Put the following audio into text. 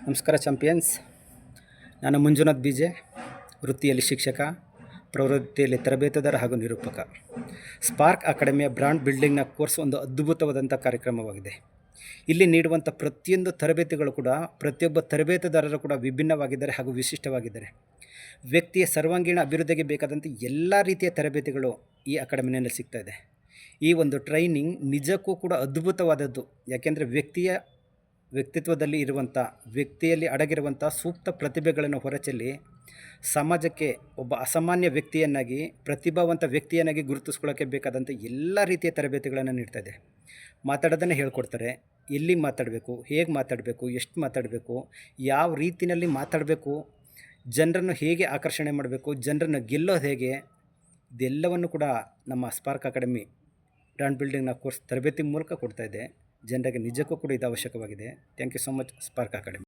ನಮಸ್ಕಾರ ಚಾಂಪಿಯನ್ಸ್. ನಾನು ಮಂಜುನಾಥ್ ಬಿಜೆ, ವೃತ್ತಿಯಲ್ಲಿ ಶಿಕ್ಷಕ, ಪ್ರವೃತ್ತಿಯಲ್ಲಿ ತರಬೇತುದಾರ ಹಾಗೂ ನಿರೂಪಕ. ಸ್ಪಾರ್ಕ್ ಅಕಾಡೆಮಿಯ ಬ್ರಾಂಡ್ ಬಿಲ್ಡಿಂಗ್ನ ಕೋರ್ಸ್ ಒಂದು ಅದ್ಭುತವಾದಂಥ ಕಾರ್ಯಕ್ರಮವಾಗಿದೆ. ಇಲ್ಲಿ ನೀಡುವಂಥ ಪ್ರತಿಯೊಂದು ತರಬೇತಿಗಳು ಕೂಡ ಪ್ರತಿಯೊಬ್ಬ ತರಬೇತುದಾರರು ಕೂಡ ವಿಭಿನ್ನವಾಗಿದ್ದಾರೆ ಹಾಗೂ ವಿಶಿಷ್ಟವಾಗಿದ್ದಾರೆ. ವ್ಯಕ್ತಿಯ ಸರ್ವಾಂಗೀಣ ಅಭಿವೃದ್ಧಿಗೆ ಬೇಕಾದಂಥ ಎಲ್ಲ ರೀತಿಯ ತರಬೇತಿಗಳು ಈ ಅಕಾಡೆಮಿನಲ್ಲಿ ಸಿಗ್ತಾ ಇದೆ. ಈ ಒಂದು ಟ್ರೈನಿಂಗ್ ನಿಜಕ್ಕೂ ಕೂಡ ಅದ್ಭುತವಾದದ್ದು. ಯಾಕೆಂದರೆ ವ್ಯಕ್ತಿತ್ವದಲ್ಲಿ ಇರುವಂಥ, ವ್ಯಕ್ತಿಯಲ್ಲಿ ಅಡಗಿರುವಂಥ ಸೂಕ್ತ ಪ್ರತಿಭೆಗಳನ್ನು ಹೊರಚೆಲ್ಲಿ ಸಮಾಜಕ್ಕೆ ಒಬ್ಬ ಅಸಾಮಾನ್ಯ ವ್ಯಕ್ತಿಯನ್ನಾಗಿ, ಪ್ರತಿಭಾವಂತ ವ್ಯಕ್ತಿಯನ್ನಾಗಿ ಗುರುತಿಸ್ಕೊಳ್ಳೋಕ್ಕೆ ಬೇಕಾದಂಥ ಎಲ್ಲ ರೀತಿಯ ತರಬೇತಿಗಳನ್ನು ನೀಡ್ತಾ ಇದೆ. ಮಾತಾಡೋದನ್ನೇ ಹೇಳ್ಕೊಡ್ತಾರೆ. ಎಲ್ಲಿ ಮಾತಾಡಬೇಕು, ಹೇಗೆ ಮಾತಾಡಬೇಕು, ಎಷ್ಟು ಮಾತಾಡಬೇಕು, ಯಾವ ರೀತಿಯಲ್ಲಿ ಮಾತಾಡಬೇಕು, ಜನರನ್ನು ಹೇಗೆ ಆಕರ್ಷಣೆ ಮಾಡಬೇಕು, ಜನರನ್ನು ಗೆಲ್ಲೋದು ಹೇಗೆ, ಇದೆಲ್ಲವನ್ನು ಕೂಡ ನಮ್ಮ ಸ್ಪಾರ್ಕ್ ಅಕಾಡೆಮಿ ಬ್ರಾಂಡ್ ಬಿಲ್ಡಿಂಗ್ನ ಕೋರ್ಸ್ ತರಬೇತಿ ಮೂಲಕ ಕೊಡ್ತಾ ಇದೆ. ಜನರಿಗೆ ನಿಜಕ್ಕೂ ಕೂಡ ಇದು ಅವಶ್ಯಕವಾಗಿದೆ. Thank you so much Spark academy.